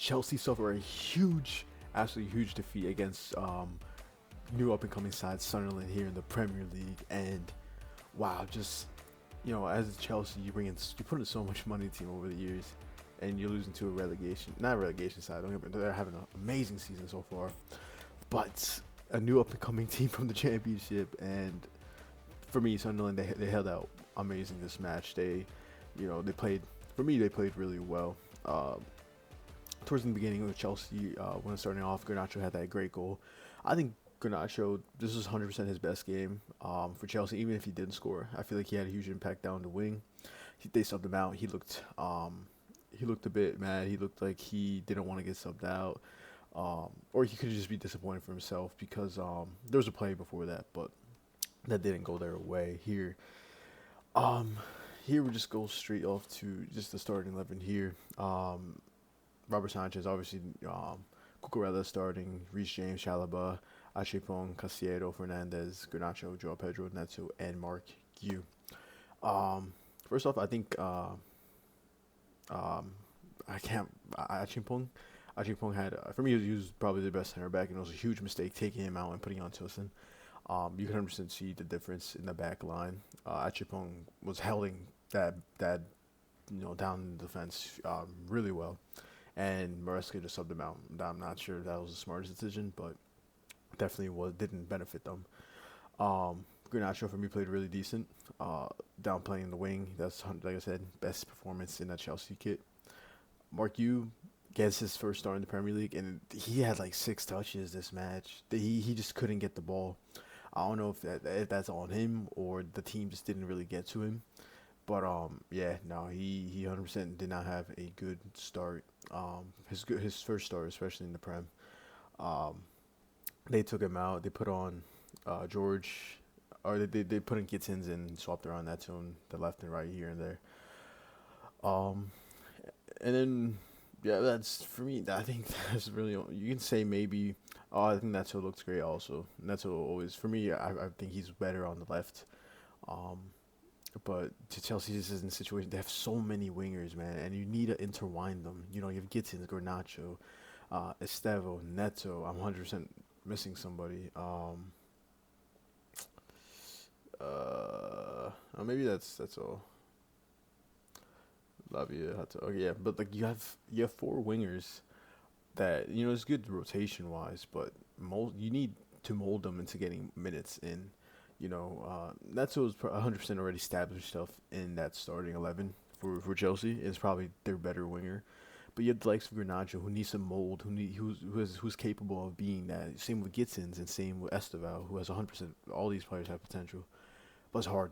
Chelsea suffer a huge, absolutely huge defeat against new up and coming side Sunderland here in the Premier League. And wow, just as Chelsea, you put in so much money into team over the years, and you're losing to a not a relegation side. They're having an amazing season so far, but a new up and coming team from the Championship. And for me, Sunderland, they held out amazing this match. They played, for me, they played really well. Towards the beginning of Chelsea, when starting off, Garnacho had that great goal. I think Garnacho, this was 100% his best game for Chelsea, even if he didn't score. I feel like he had a huge impact down the wing. They subbed him out. He looked a bit mad. He looked like he didn't want to get subbed out. Or he could just be disappointed for himself because there was a play before that, but that didn't go their way. Here we just go straight off to just the starting 11 here. Robert Sanchez, obviously, Cucurella starting, Reece James, Chalobah, Achepong, Caicedo, Fernandez, Garnacho, Joao Pedro, Neto, and Mark Gu. First off, I think Achepong had, for me, he was probably the best center back, and it was a huge mistake taking him out and putting on Tilson. You can 100% see the difference in the back line. Achepong was holding that down in the defense really well, and Maresca just subbed him out. I'm not sure if that was the smartest decision, but definitely didn't benefit them. Garnacho for me played really decent. Down playing the wing, that's like I said, best performance in that Chelsea kit. Mark Yu gets his first start in the Premier League, and he had like 6 touches this match. He just couldn't get the ball. I don't know if that's on him or the team just didn't really get to him. But he 100% did not have a good start. His first start, especially in the Prem. They took him out. They put on George, or they put in Gittins and swapped around that to him, the left and right here and there. And then that's for me. I think that's really, you can say maybe. Oh, I think Neto looks great also. Neto always, for me, I think he's better on the left. But to Chelsea, this is in a situation they have so many wingers, man, and you need to intertwine them. You have Gittins, Garnacho, Estevo, Neto. I'm 100% missing somebody. Maybe that's all. Lavia, okay, yeah, but like you have 4 wingers that it's good rotation wise, but you need to mold them into getting minutes in. Neto is 100% already established himself in that starting 11 for Chelsea. Is probably their better winger, but you have the likes of Garnacho who needs some mold, who's capable of being that. Same with Gittins and same with Esteval, who has 100%. All these players have potential, but it's hard,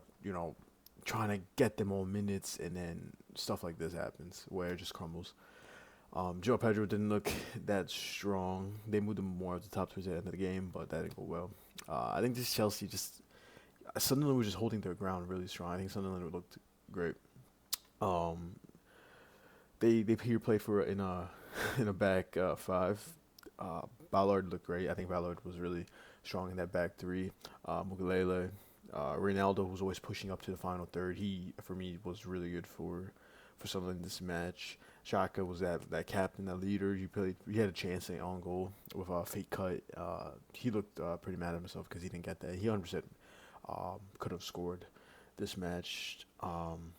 trying to get them all minutes, and then stuff like this happens where it just crumbles. Joao Pedro didn't look that strong. They moved him more at the top towards the end of the game, but that didn't go well. I think this Chelsea Sunderland was just holding their ground really strong. I think Sunderland looked great. They here played for in a back 5. Ballard looked great. I think Ballard was really strong in that back 3. Mugalele, Ronaldo was always pushing up to the final third. He for me was really good for Sunderland in this match. Xhaka was that captain, that leader. He had a chance at on goal with a fake cut. He looked pretty mad at himself because he didn't get that. He 100% could have scored this match. And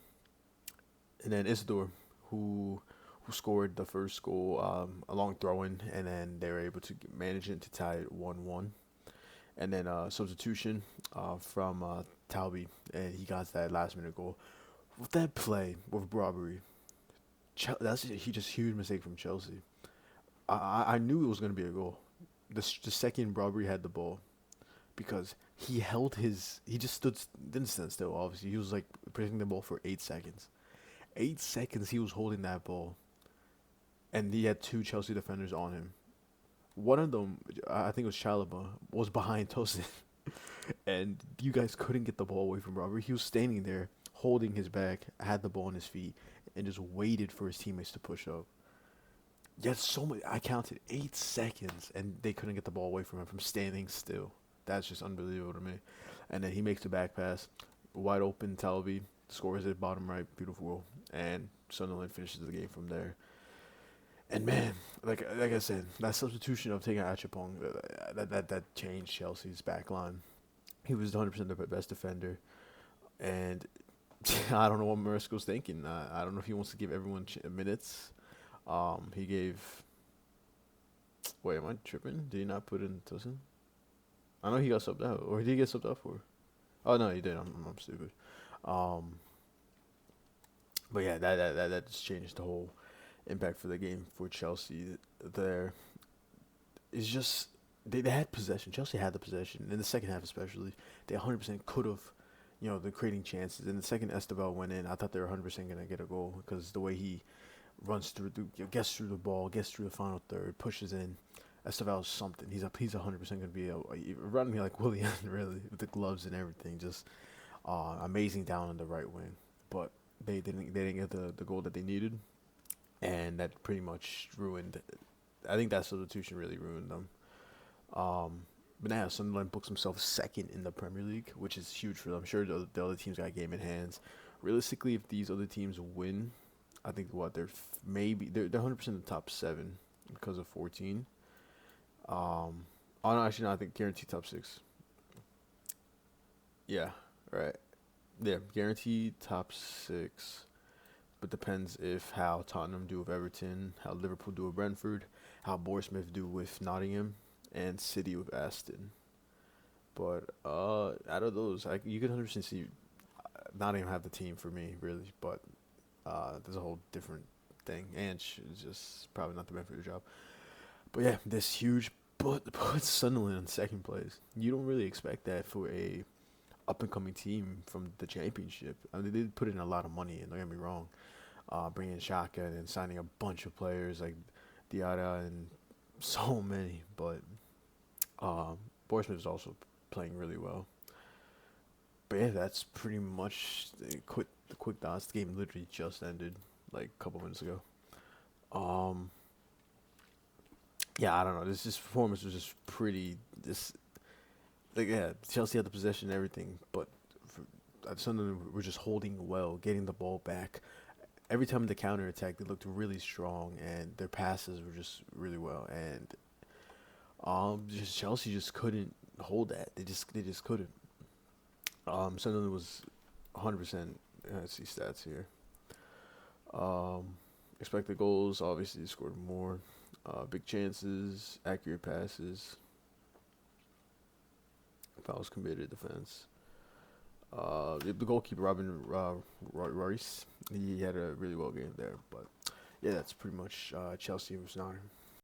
then Isidore, who scored the first goal, a long throw-in, and then they were able to manage it to tie it 1-1. And then substitution from Talby, and he got that last-minute goal. With that play with robbery, that's just huge mistake from Chelsea. I knew it was going to be a goal. The second robbery had the ball, because he didn't stand still, obviously. He was like pressing the ball for 8 seconds. 8 seconds he was holding that ball, and he had 2 Chelsea defenders on him. One of them, I think it was Chalobah, was behind Tosin. And you guys couldn't get the ball away from Robert. He was standing there, holding his back, had the ball on his feet, and just waited for his teammates to push up. Yet I counted 8 seconds, and they couldn't get the ball away from him from standing still. That's just unbelievable to me. And then he makes the back pass, wide open. Talby scores it bottom right, beautiful goal, and Sunderland finishes the game from there. And man, like I said, that substitution of taking Achapong, that changed Chelsea's back line. He was 100% the best defender, and I don't know what Maresco's thinking. I don't know if he wants to give everyone minutes. He gave. Wait, am I tripping? Did he not put in Tosin? I know he got subbed out, or did he get subbed out for? Oh no, he did. I'm stupid. Um, but yeah, that just changed the whole impact for the game for Chelsea. There is just they had possession. Chelsea had the possession in the second half, especially. They 100% could have, they're creating chances. In the second Estevao went in, I thought they were 100% gonna get a goal because the way he runs through, gets through the ball, gets through the final third, pushes in. Estevao's something. He's 100% gonna be running me like Willian, really, with the gloves and everything. Just amazing down on the right wing, but they didn't get the goal that they needed, and that pretty much ruined. I think that substitution really ruined them. But now Sunderland books himself second in the Premier League, which is huge for them. I'm sure the other teams got a game in hands. Realistically, if these other teams win, I think they're 100% in the top 7 because of 14. Oh no, actually no, I think guaranteed top 6. Yeah, right. Yeah, guaranteed top 6. But depends if how Tottenham do with Everton, how Liverpool do with Brentford, how Bournemouth do with Nottingham, and City with Aston. But out of those, you can 100% see Nottingham have the team for me, really. But there's a whole different thing, and it's just probably not the best for the job. But yeah, this huge put Sunderland in second place. You don't really expect that for a up and coming team from the championship. I mean, they did put in a lot of money, and don't get me wrong, bringing Shaka and signing a bunch of players like Diarra and so many. But Bournemouth is also playing really well. But yeah, that's pretty much the quick dots. The game literally just ended like a couple minutes ago. Um, yeah, I don't know. This performance was just pretty. Yeah, Chelsea had the possession and everything, but some of them were just holding well, getting the ball back. Every time the counter attack, they looked really strong, and their passes were just really well. And just Chelsea just couldn't hold that. They just couldn't. Sunderland was 100%. Let's see stats here. Expected goals, obviously they scored more. Big chances, accurate passes, fouls committed, defense. The goalkeeper Robin Rice, he had a really well game there. But yeah, that's pretty much Chelsea versus Nottingham.